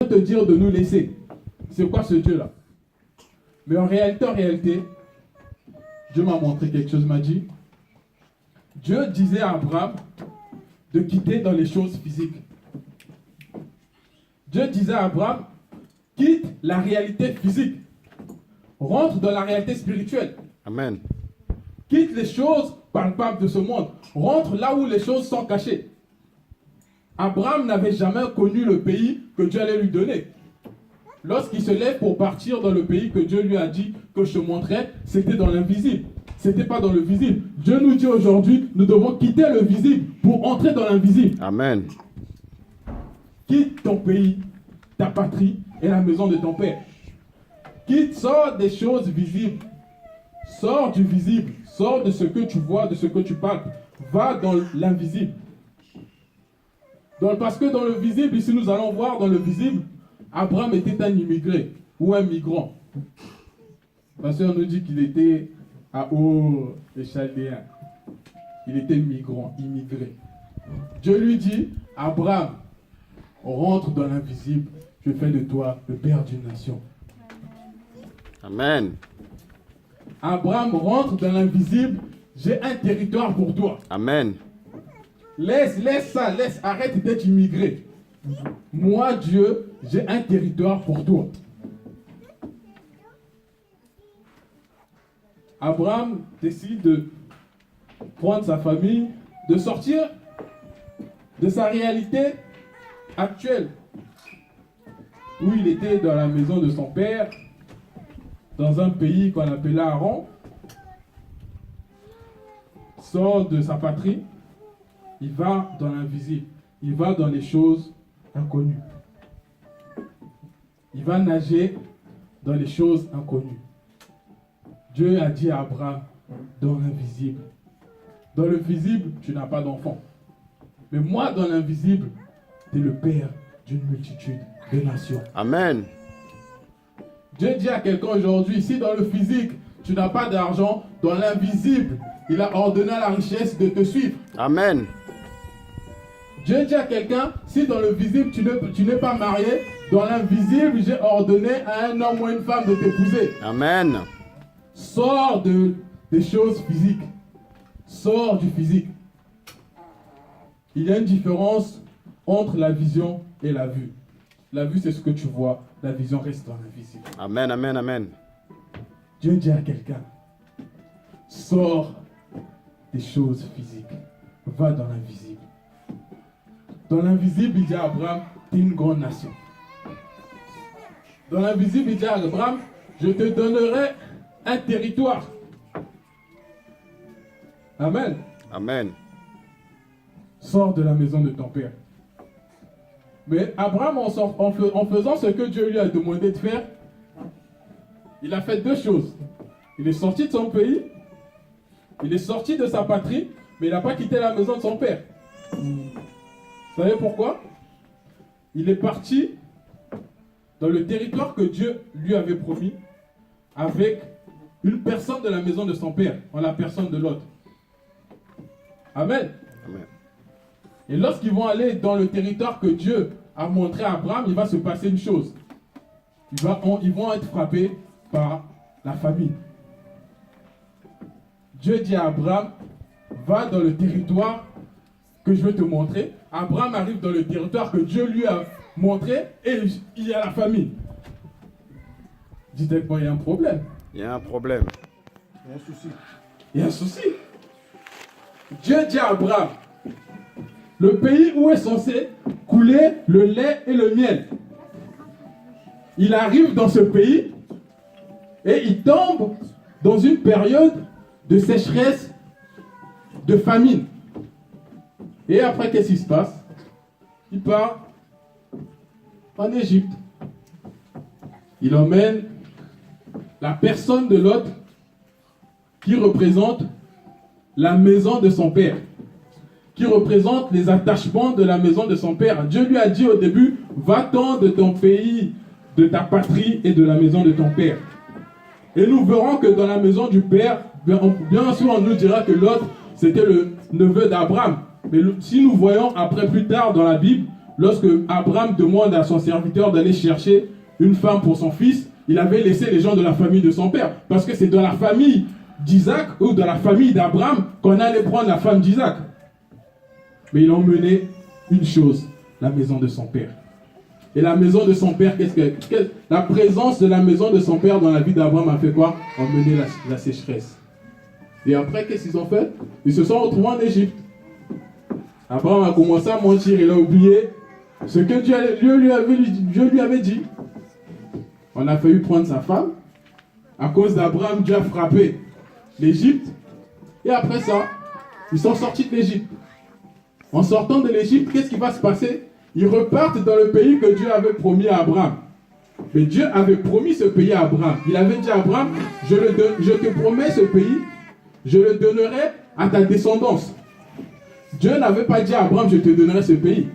te dire de nous laisser. C'est quoi ce Dieu-là? Mais en réalité, Dieu m'a montré quelque chose, m'a dit. Dieu disait à Abraham de quitter dans les choses physiques. Dieu disait à Abraham, quitte la réalité physique. Rentre dans la réalité spirituelle. Amen. Quitte les choses palpables de ce monde. Rentre là où les choses sont cachées. Abraham n'avait jamais connu le pays que Dieu allait lui donner. Lorsqu'il se lève pour partir dans le pays que Dieu lui a dit que je te montrais, c'était dans l'invisible. C'était pas dans le visible. Dieu nous dit aujourd'hui, nous devons quitter le visible pour entrer dans l'invisible. Amen. Quitte ton pays, ta patrie et la maison de ton père. Quitte, sors des choses visibles. Sors du visible. Sors de ce que tu vois, de ce que tu palpes. Va dans l'invisible. Parce que dans le visible, ici nous allons voir dans le visible, Abraham était un immigré ou un migrant. Parce qu'on nous dit qu'il était à Ur des Chaldéens. Il était migrant, immigré. Dieu lui dit, Abraham, rentre dans l'invisible, je fais de toi le père d'une nation. Amen. Abraham, rentre dans l'invisible, j'ai un territoire pour toi. Amen. Laisse ça, arrête d'être immigré. Moi, Dieu, j'ai un territoire pour toi. Abraham décide de prendre sa famille, de sortir de sa réalité actuelle, où il était dans la maison de son père, dans un pays qu'on appelait Haran, sort de sa patrie, il va dans l'invisible, il va dans les choses inconnues. Il va nager dans les choses inconnues. Dieu a dit à Abraham, dans l'invisible. Dans le visible, tu n'as pas d'enfant. Mais moi, dans l'invisible, tu es le père d'une multitude de nations. Amen. Dieu dit à quelqu'un aujourd'hui, si dans le physique, tu n'as pas d'argent, dans l'invisible, il a ordonné à la richesse de te suivre. Amen. Dieu dit à quelqu'un, si dans le visible, tu n'es pas marié, dans l'invisible, j'ai ordonné à un homme ou à une femme de t'épouser. Amen. Sors des choses physiques. Sors du physique. Il y a une différence entre la vision et la vue. La vue, c'est ce que tu vois. La vision reste dans l'invisible. Amen, amen, amen. Dieu dit à quelqu'un, sors des choses physiques. Va dans l'invisible. Dans l'invisible, il dit à Abraham, tu es une grande nation. Dans l'invisible, il dit à Abraham, je te donnerai un territoire. Amen. Amen. Sors de la maison de ton père. Mais Abraham, en faisant ce que Dieu lui a demandé de faire, il a fait deux choses. Il est sorti de son pays, il est sorti de sa patrie, mais il n'a pas quitté la maison de son père. Vous savez pourquoi? Il est parti dans le territoire que Dieu lui avait promis avec une personne de la maison de son père, en la personne de Lot. Amen. Amen. Et lorsqu'ils vont aller dans le territoire que Dieu a montré à Abraham, il va se passer une chose. Ils vont être frappés par la famine. Dieu dit à Abraham, va dans le territoire que je vais te montrer. Abraham arrive dans le territoire que Dieu lui a montré et il y a la famine. Dites avec moi, il y a un problème. Il y a un problème. Il y a un souci. Il y a un souci. Dieu dit à Abraham, le pays où est censé couler le lait et le miel. Il arrive dans ce pays et il tombe dans une période de sécheresse, de famine. Et après, qu'est-ce qui se passe? Il part en Égypte. Il emmène la personne de Lot qui représente la maison de son père, qui représente les attachements de la maison de son père. Dieu lui a dit au début, va-t'en de ton pays, de ta patrie et de la maison de ton père. Et nous verrons que dans la maison du père, bien sûr on nous dira que Lot, c'était le neveu d'Abraham. Mais si nous voyons après plus tard dans la Bible, lorsque Abraham demande à son serviteur d'aller chercher une femme pour son fils, il avait laissé les gens de la famille de son père. Parce que c'est dans la famille d'Isaac ou dans la famille d'Abraham qu'on allait prendre la femme d'Isaac. Mais il a emmené une chose, la maison de son père. Et la maison de son père, la présence de la maison de son père dans la vie d'Abraham a fait quoi? Emmener la sécheresse. Et après, qu'est-ce qu'ils ont fait? Ils se sont retrouvés en Égypte. Abraham a commencé à mentir, il a oublié ce que Dieu lui avait dit. On a failli prendre sa femme. À cause d'Abraham, Dieu a frappé l'Égypte. Et après ça, ils sont sortis de l'Égypte. En sortant de l'Égypte, qu'est-ce qui va se passer? Ils repartent dans le pays que Dieu avait promis à Abraham. Mais Dieu avait promis ce pays à Abraham. Il avait dit à Abraham, je te promets ce pays, je le donnerai à ta descendance. Dieu n'avait pas dit à Abraham, je te donnerai ce pays.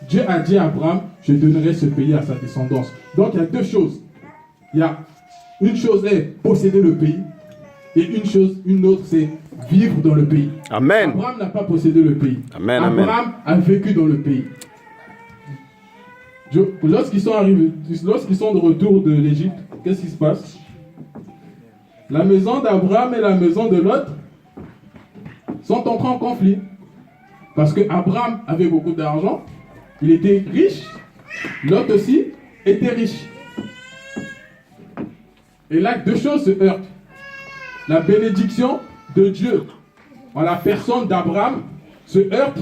Dieu a dit à Abraham, je donnerai ce pays à sa descendance. Donc il y a deux choses. Une chose est posséder le pays. Et une autre c'est vivre dans le pays. Amen. Abraham n'a pas possédé le pays. Amen, Abraham a vécu dans le pays. Lorsqu'ils sont de retour de l'Égypte, qu'est-ce qui se passe? La maison d'Abraham et la maison de Lot sont entrés en conflit. Parce que Abraham avait beaucoup d'argent, il était riche, Lot aussi était riche. Et là, deux choses se heurtent. La bénédiction de Dieu en la personne d'Abraham se heurte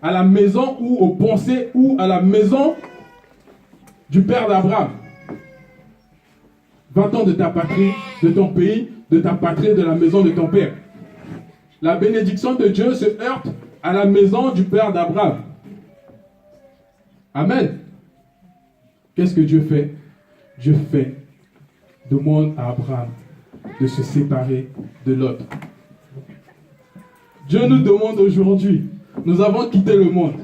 à la maison ou aux pensées ou à la maison du père d'Abraham. 20 ans de ta patrie, de ton pays, de ta patrie, de la maison de ton père. La bénédiction de Dieu se heurte à la maison du père d'Abraham. Amen. Qu'est-ce que Dieu fait? Dieu demande à Abraham de se séparer de l'autre. Dieu nous demande aujourd'hui, nous avons quitté le monde.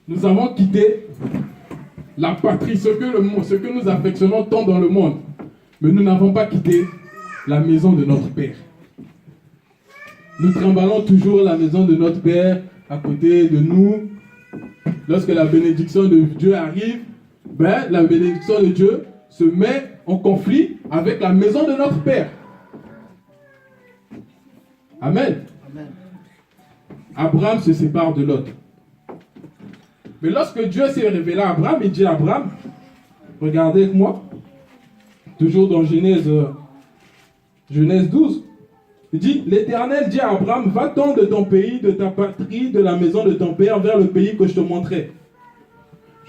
Nous avons quitté la patrie, ce que nous affectionnons tant dans le monde. Mais nous n'avons pas quitté la maison de notre Père. Nous trimballons toujours la maison de notre Père à côté de nous. Lorsque la bénédiction de Dieu arrive, la bénédiction de Dieu se met en conflit avec la maison de notre Père. Amen. Amen. Abraham se sépare de Lot. Mais lorsque Dieu s'est révélé à Abraham, il dit à Abraham, regardez avec moi, toujours dans Genèse 12, il dit, l'Éternel dit à Abraham, va-t'en de ton pays, de ta patrie, de la maison de ton père, vers le pays que je te montrerai.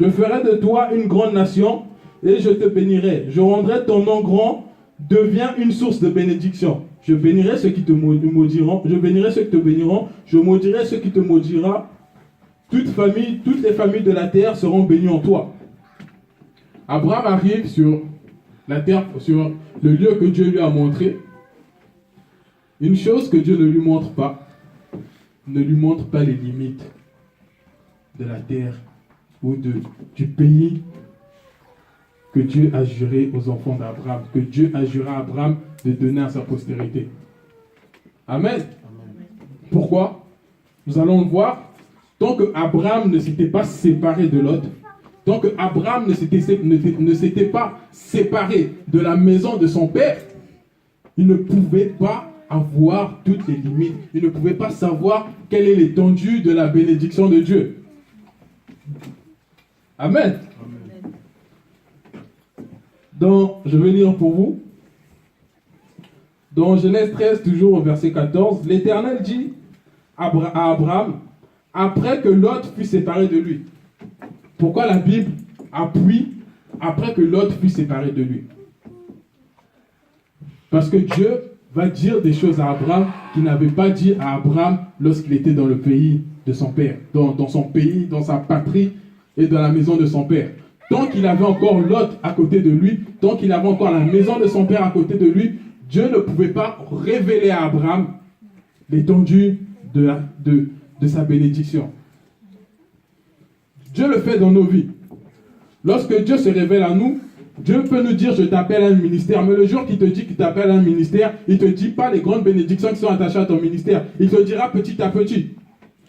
Je ferai de toi une grande nation et je te bénirai. Je rendrai ton nom grand, deviens une source de bénédiction. Je bénirai ceux qui te maudiront, je bénirai ceux qui te béniront, je maudirai ceux qui te maudiront. Toutes les familles de la terre seront bénies en toi. Abraham arrive sur la terre, sur le lieu que Dieu lui a montré. Une chose que Dieu ne lui montre pas les limites de la terre ou du pays que Dieu a juré aux enfants d'Abraham, que Dieu a juré à Abraham de donner à sa postérité. Amen. Amen. Pourquoi? Nous allons le voir. Tant que Abraham ne s'était pas séparé de Lot, tant que Abraham ne s'était pas séparé de la maison de son père, il ne pouvait pas avoir toutes les limites. Il ne pouvait pas savoir quelle est l'étendue de la bénédiction de Dieu. Amen. Je vais lire pour vous. Dans Genèse 13, toujours au verset 14, l'Éternel dit à Abraham, après que Lot fut séparé de lui. Pourquoi la Bible appuie après que Lot fut séparé de lui? Parce que Dieu va dire des choses à Abraham qu'il n'avait pas dit à Abraham lorsqu'il était dans le pays de son père, dans son pays, dans sa patrie et dans la maison de son père. Tant qu'il avait encore Lot à côté de lui, tant qu'il avait encore la maison de son père à côté de lui, Dieu ne pouvait pas révéler à Abraham l'étendue de sa bénédiction. Dieu le fait dans nos vies. Lorsque Dieu se révèle à nous, Dieu peut nous dire, je t'appelle à un ministère. Mais le jour qu'il te dit qu'il t'appelle à un ministère, il ne te dit pas les grandes bénédictions qui sont attachées à ton ministère. Il te dira petit à petit.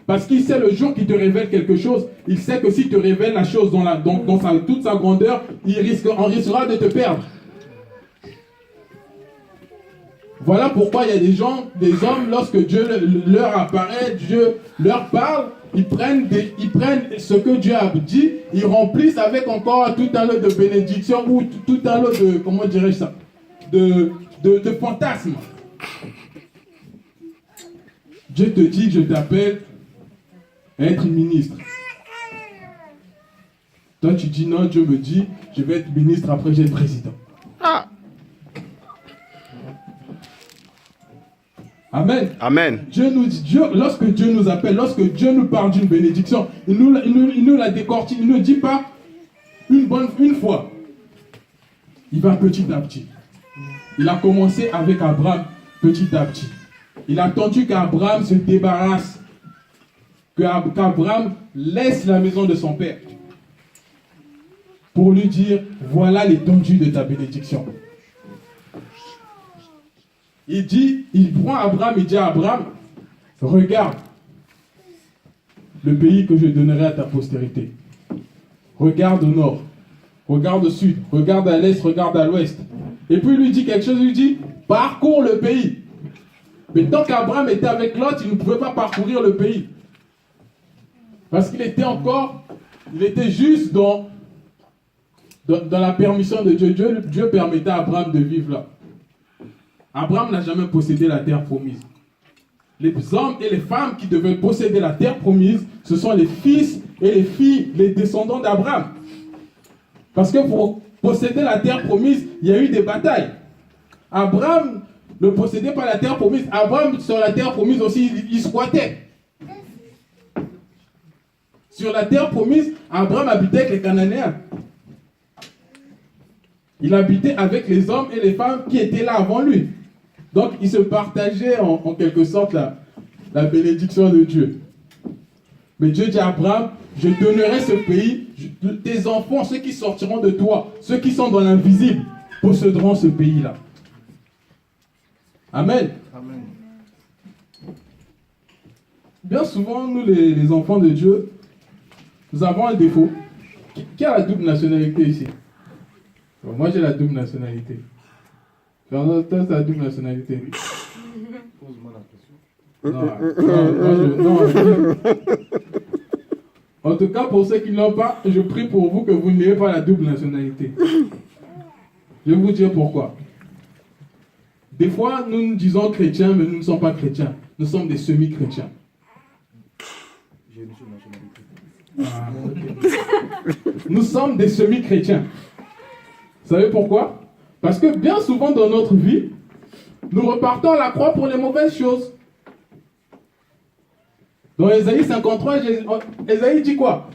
Parce qu'il sait le jour qu'il te révèle quelque chose, il sait que s'il te révèle la chose dans toute sa grandeur, on risquera de te perdre. Voilà pourquoi il y a des hommes, lorsque Dieu leur apparaît, Dieu leur parle, ils prennent ce que Dieu a dit, ils remplissent avec encore tout un lot de bénédictions ou tout un lot de, comment dirais-je ça, de fantasmes. Dieu te dit, je t'appelle à être ministre. Toi tu dis non, Dieu me dit, je vais être ministre, après je vais être président. Ah. Amen. Amen. Lorsque Dieu nous appelle, lorsque Dieu nous parle d'une bénédiction, il nous la décortique, il ne nous dit pas une fois. Il va petit à petit. Il a commencé avec Abraham petit à petit. Il a attendu qu'Abraham se débarrasse, qu'Abraham laisse la maison de son père pour lui dire, voilà l'étendue de ta bénédiction. Il prend Abraham, il dit à Abraham, regarde le pays que je donnerai à ta postérité. Regarde au nord, regarde au sud, regarde à l'est, regarde à l'ouest. Et puis il lui dit quelque chose, il lui dit, parcours le pays. Mais tant qu'Abraham était avec Lot, il ne pouvait pas parcourir le pays. Parce qu'il était juste dans la permission de Dieu. Dieu permettait à Abraham de vivre là. Abraham n'a jamais possédé la terre promise. Les hommes et les femmes qui devaient posséder la terre promise, ce sont les fils et les filles, les descendants d'Abraham. Parce que pour posséder la terre promise, il y a eu des batailles. Abraham ne possédait pas la terre promise. Abraham, sur la terre promise aussi, il squattait. Sur la terre promise, Abraham habitait avec les Cananéens. Il habitait avec les hommes et les femmes qui étaient là avant lui. Donc, il se partageait en quelque sorte la bénédiction de Dieu. Mais Dieu dit à Abraham, je donnerai ce pays, tes enfants, ceux qui sortiront de toi, ceux qui sont dans l'invisible, posséderont ce pays-là. Amen. Amen. Bien souvent, nous les enfants de Dieu, nous avons un défaut. Qui a la double nationalité ici? Moi, j'ai la double nationalité. Fernand, toi, tu as la double nationalité. Pose-moi la question. Non. En tout cas, pour ceux qui ne l'ont pas, je prie pour vous que vous n'ayez pas la double nationalité. Je vais vous dire pourquoi. Des fois, nous nous disons chrétiens, mais nous ne sommes pas chrétiens. Nous sommes des semi-chrétiens. J'ai une seule nationalité. Nous sommes des semi-chrétiens. Vous savez pourquoi? Parce que bien souvent dans notre vie, nous repartons à la croix pour les mauvaises choses. Dans Ésaïe 53, Ésaïe dit quoi?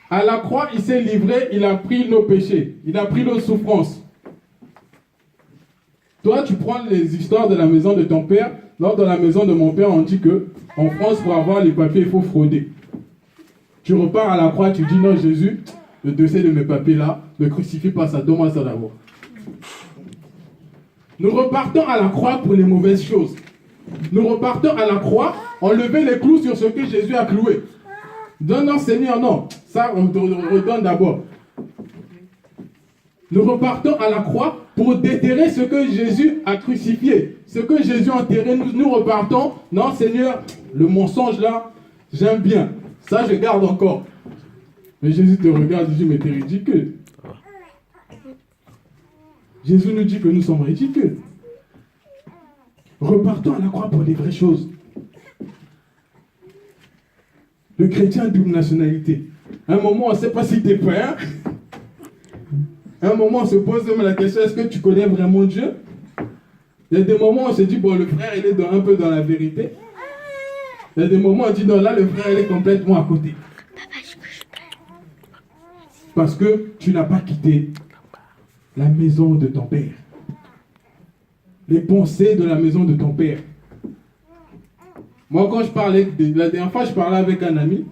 À la croix, il s'est livré, il a pris nos péchés, il a pris nos souffrances. Toi, tu prends les histoires de la maison de ton père. Lors de la maison de mon père, on dit que en France, pour avoir les papiers, il faut frauder. Tu repars à la croix, tu dis non, Jésus, le dossier de mes papiers là, ne crucifie pas ça, donne-moi ça d'abord. Nous repartons à la croix pour les mauvaises choses. Nous repartons à la croix, enlever les clous sur ce que Jésus a cloué. Non, non, Seigneur, non. Ça, on te redonne d'abord. Nous repartons à la croix pour déterrer ce que Jésus a crucifié. Ce que Jésus a enterré, nous repartons. Non, Seigneur, le mensonge là, j'aime bien. Ça, je garde encore. Mais Jésus te regarde et dit, mais t'es ridicule. Jésus nous dit que nous sommes ridicules. Repartons à la croix pour les vraies choses. Le chrétien a double nationalité. À un moment, on ne sait pas si tu es païen. À un moment, on se pose même la question, est-ce que tu connais vraiment Dieu? Il y a des moments où on se dit, bon, le frère, il est un peu dans la vérité. Il y a des moments où on dit, non, là, le frère, il est complètement à côté. Parce que tu n'as pas quitté la maison de ton père. Les pensées de la maison de ton père. Moi, quand je parlais, la dernière fois, je parlais avec un ami.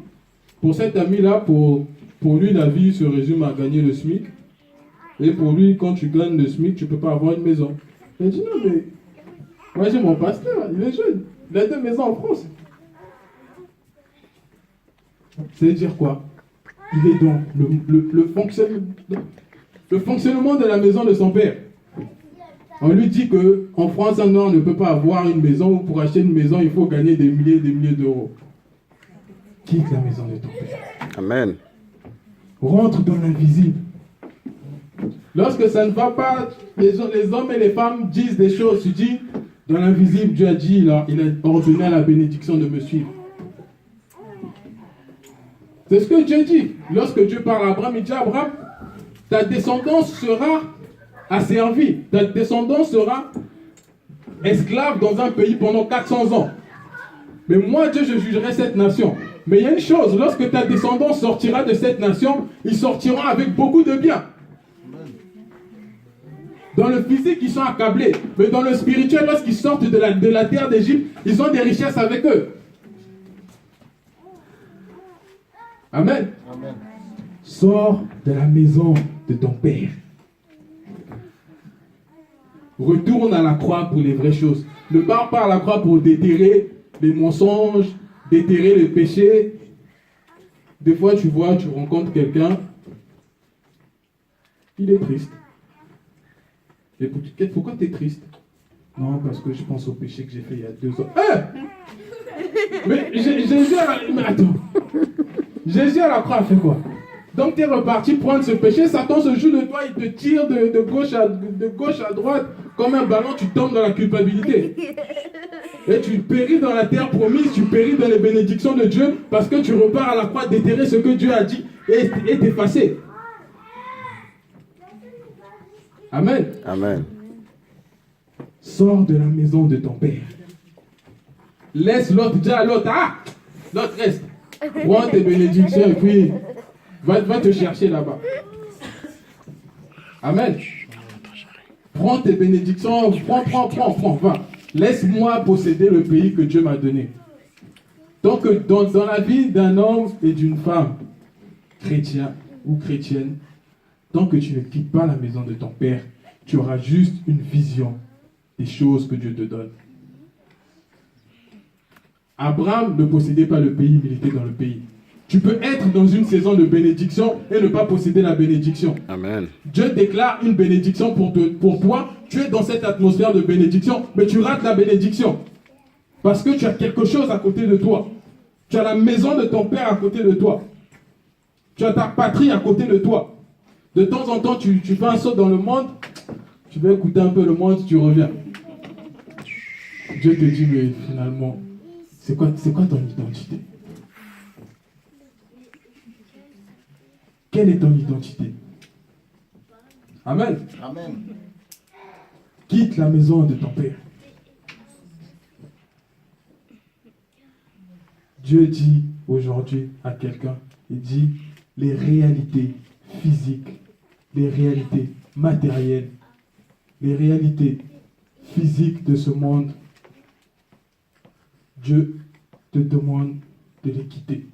Pour cet ami-là, pour lui, la vie se résume à gagner le SMIC. Et pour lui, quand tu gagnes le SMIC, tu ne peux pas avoir une maison. Il dit non, mais moi j'ai mon pasteur, il est jeune. Il a 2 maisons en France. C'est-à-dire quoi? Il est dans le fonctionnement de la maison de son père. On lui dit qu'en France, un noir ne peut pas avoir une maison, ou pour acheter une maison, il faut gagner des milliers d'euros. Quitte la maison de ton père. Amen. Rentre dans l'invisible. Lorsque ça ne va pas, les hommes et les femmes disent des choses. Tu dis, dans l'invisible, Dieu a dit, il a ordonné à la bénédiction de me suivre. C'est ce que Dieu dit. Lorsque Dieu parle à Abraham, il dit à Abraham, ta descendance sera asservie. Ta descendance sera esclave dans un pays pendant 400 ans. Mais moi, Dieu, je jugerai cette nation. Mais il y a une chose, lorsque ta descendance sortira de cette nation, ils sortiront avec beaucoup de biens. Dans le physique, ils sont accablés. Mais dans le spirituel, lorsqu'ils sortent de la terre d'Égypte, ils ont des richesses avec eux. Amen. Amen. Sors de la maison de ton père. Retourne à la croix pour les vraies choses. Ne pars pas à la croix pour déterrer les mensonges, déterrer les péchés. Des fois, tu rencontres quelqu'un, il est triste. Et pourquoi tu es triste? Non, parce que je pense au péché que j'ai fait il y a 2 ans. Mais Jésus à la croix a fait quoi? Donc tu es reparti prendre ce péché, Satan se joue de toi, il te tire de gauche à droite, comme un ballon, tu tombes dans la culpabilité. Et tu péris dans la terre promise, tu péris dans les bénédictions de Dieu, parce que tu repars à la croix déterrer ce que Dieu a dit et t'effacer. Amen. Amen. Sors de la maison de ton père. Laisse l'autre, dis à l'autre, l'autre reste. Prends tes bénédictions et puis va te chercher là-bas. Amen. Prends tes bénédictions, prends, va. Laisse-moi posséder le pays que Dieu m'a donné. Donc, dans la vie d'un homme et d'une femme, chrétien ou chrétienne, tant que tu ne quittes pas la maison de ton père, tu auras juste une vision des choses que Dieu te donne. Abraham ne possédait pas le pays, il était dans le pays. Tu peux être dans une saison de bénédiction et ne pas posséder la bénédiction. Amen. Dieu déclare une bénédiction pour toi. Tu es dans cette atmosphère de bénédiction, mais tu rates la bénédiction. Parce que tu as quelque chose à côté de toi. Tu as la maison de ton père à côté de toi. Tu as ta patrie à côté de toi. De temps en temps, tu fais un saut dans le monde. Tu vas écouter un peu le monde, tu reviens. Dieu te dit, mais finalement, c'est quoi ton identité? Quelle est ton identité? Amen. Amen. Quitte la maison de ton père. Dieu dit aujourd'hui à quelqu'un, il dit, les réalités physiques, les réalités matérielles, les réalités physiques de ce monde, Dieu te demande de les quitter.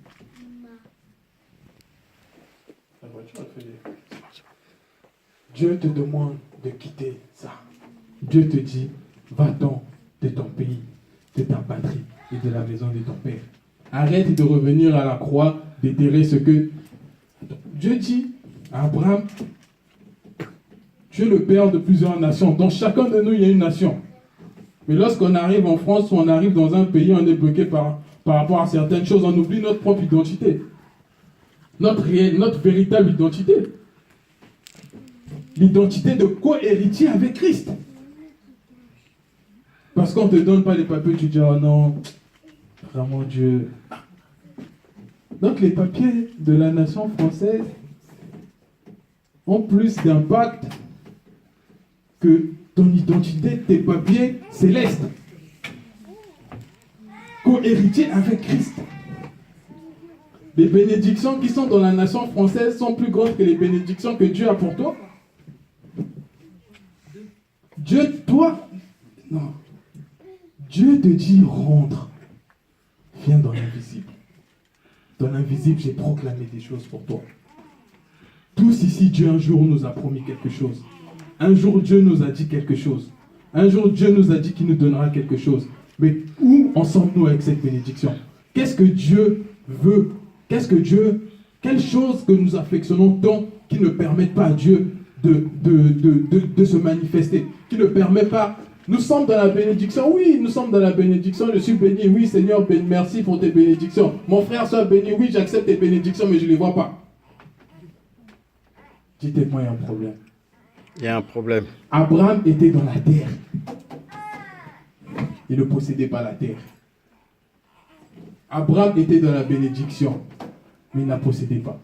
Dieu te demande de quitter ça. Dieu te dit, va-t'en de ton pays, de ta patrie et de la maison de ton père. Arrête de revenir à la croix, déterrer ce que... Dieu dit à Abraham, tu es le père de plusieurs nations. Dans chacun de nous, il y a une nation. Mais lorsqu'on arrive en France ou on arrive dans un pays, on est bloqué par rapport à certaines choses. On oublie notre propre identité. Notre véritable identité. L'identité de co-héritier avec Christ. Parce qu'on ne te donne pas les papiers, tu dis, oh non, vraiment Dieu. Donc les papiers de la nation française ont plus d'impact que ton identité, tes papiers célestes. Co-héritier avec Christ. Les bénédictions qui sont dans la nation française sont plus grandes que les bénédictions que Dieu a pour toi. Dieu te dit rentre. Viens dans l'invisible. Dans l'invisible, j'ai proclamé des choses pour toi. Tous ici, Dieu un jour nous a promis quelque chose. Un jour, Dieu nous a dit quelque chose. Un jour, Dieu nous a dit qu'il nous donnera quelque chose. Mais où en sommes-nous avec cette bénédiction? Qu'est-ce que Dieu veut? Quelles choses que nous affectionnons tant qui ne permettent pas à Dieu de se manifester, qui ne permet pas. Nous sommes dans la bénédiction, oui, nous sommes dans la bénédiction, je suis béni, oui Seigneur, merci pour tes bénédictions. Mon frère soit béni, oui j'accepte tes bénédictions, mais je ne les vois pas. Dites-moi, il y a un problème. Il y a un problème. Abraham était dans la terre. Il ne possédait pas la terre. Abraham était dans la bénédiction, mais il ne la possédait pas.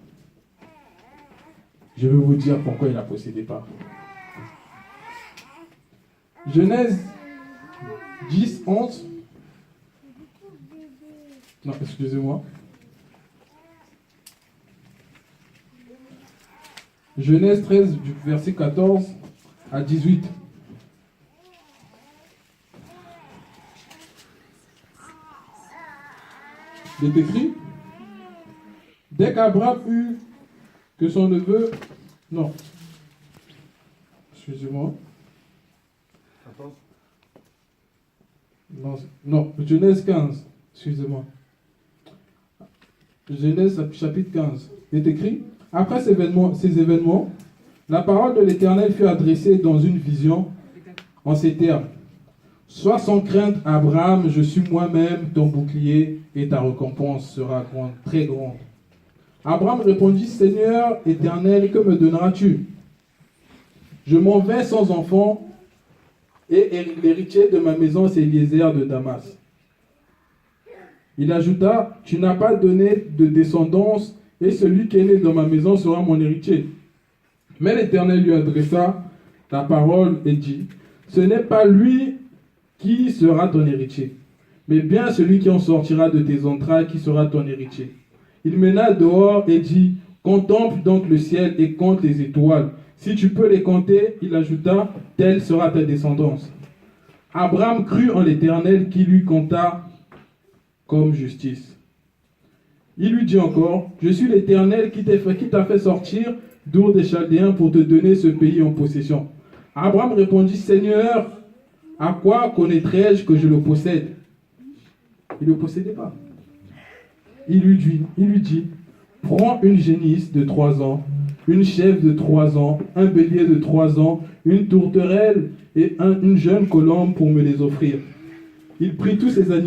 Je vais vous dire pourquoi il ne la possédait pas. Genèse 10, 11. Non, excusez-moi. Genèse 13, du verset 14 à 18. Il est écrit, dès qu'Abraham eut que son neveu... Non. Excusez-moi. Non, Genèse 15. Excusez-moi. Genèse chapitre 15. Il est écrit, après ces événements, la parole de l'Éternel fut adressée dans une vision en ces termes. Sois sans crainte, Abraham, je suis moi-même ton bouclier et ta récompense sera grande, très grande. Abraham répondit, Seigneur éternel, que me donneras-tu? Je m'en vais sans enfant et l'héritier de ma maison, c'est Eliezer de Damas. Il ajouta, tu n'as pas donné de descendance et celui qui est né dans ma maison sera mon héritier. Mais l'Éternel lui adressa la parole et dit, ce n'est pas lui qui sera ton héritier, mais bien celui qui en sortira de tes entrailles qui sera ton héritier. Il mena dehors et dit, contemple donc le ciel et compte les étoiles. Si tu peux les compter, il ajouta, telle sera ta descendance. Abraham crut en l'Éternel qui lui compta comme justice. Il lui dit encore, je suis l'Éternel qui t'a fait sortir d'Our des Chaldéens pour te donner ce pays en possession. Abraham répondit, Seigneur, à quoi connaîtrais-je que je le possède? Il ne le possédait pas. Il lui dit, prends une génisse de 3 ans, une chèvre de 3 ans, un bélier de 3 ans, une tourterelle et une jeune colombe pour me les offrir. Il prit tous ces animaux